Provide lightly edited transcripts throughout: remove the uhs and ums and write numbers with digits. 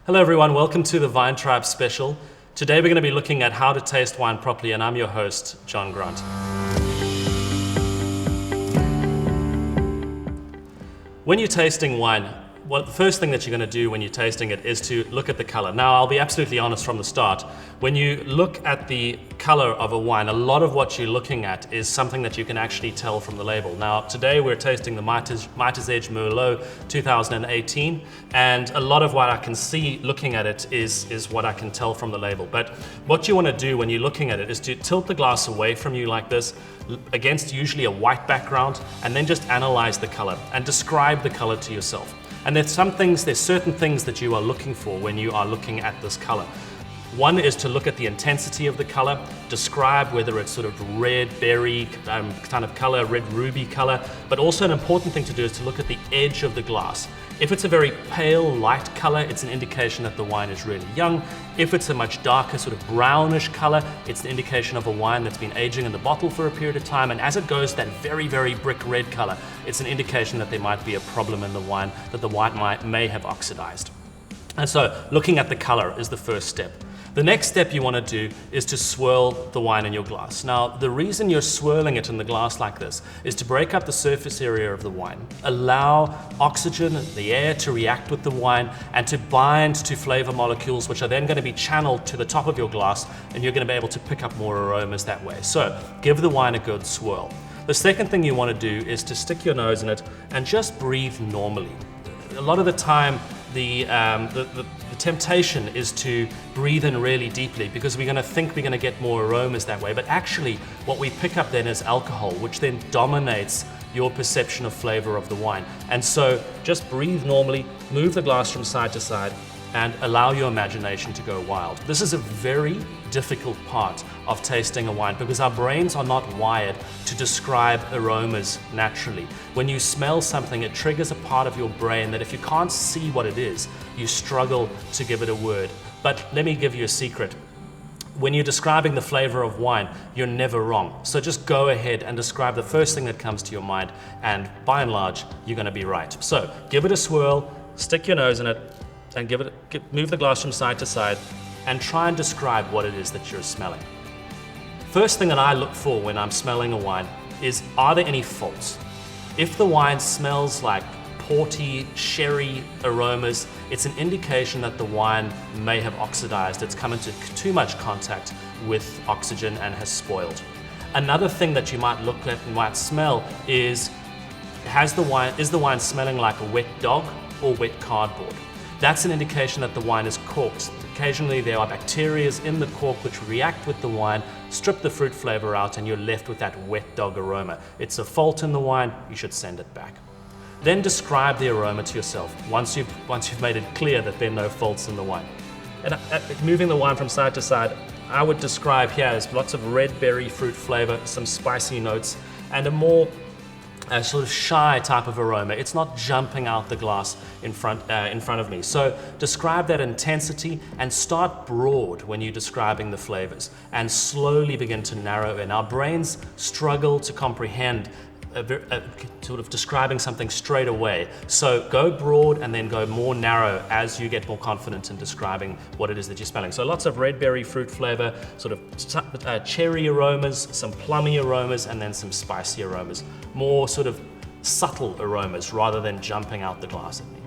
Hello everyone, welcome to the Vine Tribe special. Today we're going to be looking at how to taste wine properly, and I'm your host, John Grant. When you're tasting wine, well, the first thing that you're going to do when you're tasting it is to look at the color. Now, I'll be absolutely honest from the start. When you look at the color of a wine, a lot of what you're looking at is something that you can actually tell from the label. Now, today we're tasting the Mitres Edge Merlot 2018, and a lot of what I can see looking at it is what I can tell from the label. But what you want to do when you're looking at it is to tilt the glass away from you like this, against usually a white background, and then just analyze the color and describe the color to yourself. And there's certain things that you are looking for when you are looking at this color. One is to look at the intensity of the color, describe whether it's sort of red berry kind of color, red ruby color, but also an important thing to do is to look at the edge of the glass. If it's a very pale, light color, it's an indication that the wine is really young. If it's a much darker, sort of brownish color, it's an indication of a wine that's been aging in the bottle for a period of time. And as it goes that very, very brick red color, it's an indication that there might be a problem in the wine, that the wine may have oxidized. And so looking at the color is the first step. The next step you want to do is to swirl the wine in your glass. Now, the reason you're swirling it in the glass like this is to break up the surface area of the wine, allow oxygen and the air to react with the wine and to bind to flavor molecules, which are then going to be channeled to the top of your glass, and you're going to be able to pick up more aromas that way. So give the wine a good swirl. The second thing you want to do is to stick your nose in it and just breathe normally. A lot of the time, the temptation is to breathe in really deeply because we're going to think we're going to get more aromas that way. But actually, what we pick up then is alcohol, which then dominates your perception of flavor of the wine. And so just breathe normally, move the glass from side to side, and allow your imagination to go wild. This is a very difficult part of tasting a wine because our brains are not wired to describe aromas naturally. When you smell something, it triggers a part of your brain that if you can't see what it is, you struggle to give it a word. But let me give you a secret. When you're describing the flavor of wine, you're never wrong. So just go ahead and describe the first thing that comes to your mind, and by and large, you're going to be right. So give it a swirl, stick your nose in it, and move the glass from side to side and try and describe what it is that you're smelling. First thing that I look for when I'm smelling a wine is, are there any faults? If the wine smells like porty, sherry aromas, it's an indication that the wine may have oxidized. It's come into too much contact with oxygen and has spoiled. Another thing that you might look at and might smell is the wine smelling like a wet dog or wet cardboard? That's an indication that the wine is corked. Occasionally there are bacteria in the cork which react with the wine, strip the fruit flavor out, and you're left with that wet dog aroma. It's a fault in the wine, you should send it back. Then describe the aroma to yourself once you've made it clear that there are no faults in the wine. And moving the wine from side to side, I would describe here as lots of red berry fruit flavor, some spicy notes, and a more sort of shy type of aroma. It's not jumping out the glass in front of me. So describe that intensity and start broad when you're describing the flavors and slowly begin to narrow in. Our brains struggle to comprehend sort of describing something straight away. So go broad and then go more narrow as you get more confident in describing what it is that you're smelling. So lots of red berry fruit flavor, sort of cherry aromas, some plummy aromas, and then some spicy aromas. More sort of subtle aromas rather than jumping out the glass at me.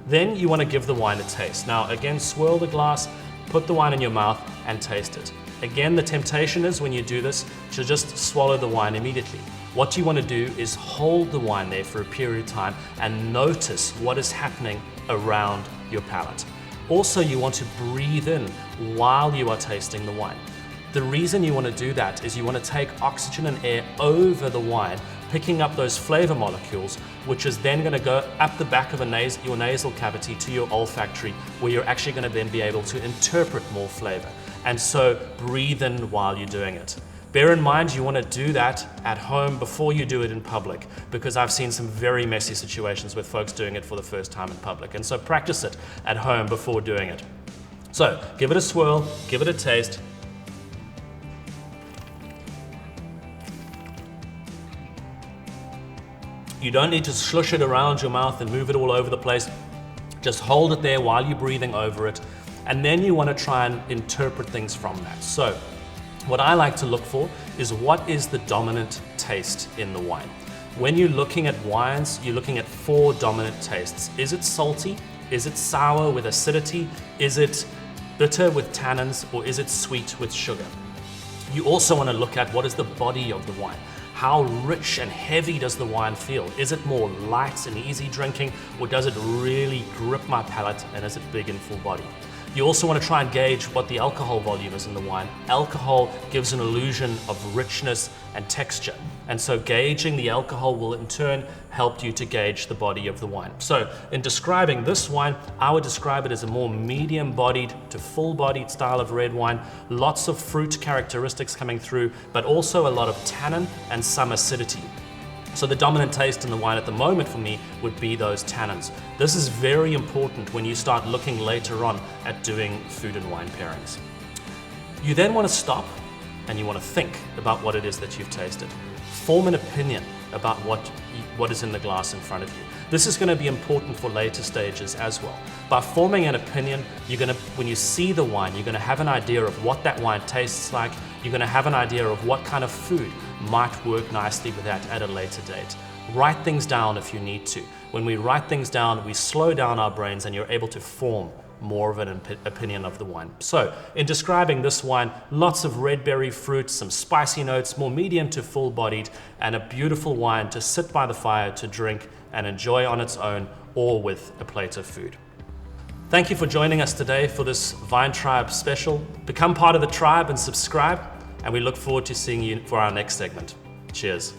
Then you want to give the wine a taste. Now again, swirl the glass, put the wine in your mouth and taste it. Again, the temptation is when you do this to just swallow the wine immediately. What you want to do is hold the wine there for a period of time and notice what is happening around your palate. Also, you want to breathe in while you are tasting the wine. The reason you want to do that is you want to take oxygen and air over the wine, picking up those flavor molecules, which is then going to go up the back of your nasal cavity to your olfactory, where you're actually going to then be able to interpret more flavor. And so breathe in while you're doing it. Bear in mind, you want to do that at home before you do it in public, because I've seen some very messy situations with folks doing it for the first time in public. And so practice it at home before doing it. So give it a swirl, give it a taste. You don't need to slush it around your mouth and move it all over the place. Just hold it there while you're breathing over it, and then you want to try and interpret things from that. So what I like to look for is what is the dominant taste in the wine. When you're looking at wines, you're looking at 4 dominant tastes. Is it salty? Is it sour with acidity? Is it bitter with tannins? Or is it sweet with sugar? You also want to look at what is the body of the wine. How rich and heavy does the wine feel? Is it more light and easy drinking, or does it really grip my palate, and is it big and full body? You also want to try and gauge what the alcohol volume is in the wine. Alcohol gives an illusion of richness and texture. And so gauging the alcohol will in turn help you to gauge the body of the wine. So in describing this wine, I would describe it as a more medium-bodied to full-bodied style of red wine. Lots of fruit characteristics coming through, but also a lot of tannin and some acidity. So the dominant taste in the wine at the moment for me would be those tannins. This is very important when you start looking later on at doing food and wine pairings. You then want to stop and you want to think about what it is that you've tasted. Form an opinion about what is in the glass in front of you. This is going to be important for later stages as well. By forming an opinion, when you see the wine, you're going to have an idea of what that wine tastes like. You're going to have an idea of what kind of food might work nicely with that at a later date. Write things down if you need to. When we write things down, we slow down our brains and you're able to form more of an opinion of the wine. So in describing this wine, lots of red berry fruit, some spicy notes, more medium to full-bodied, and a beautiful wine to sit by the fire to drink and enjoy on its own or with a plate of food. Thank you for joining us today for this Vine Tribe special. Become part of the tribe and subscribe, and we look forward to seeing you for our next segment. Cheers.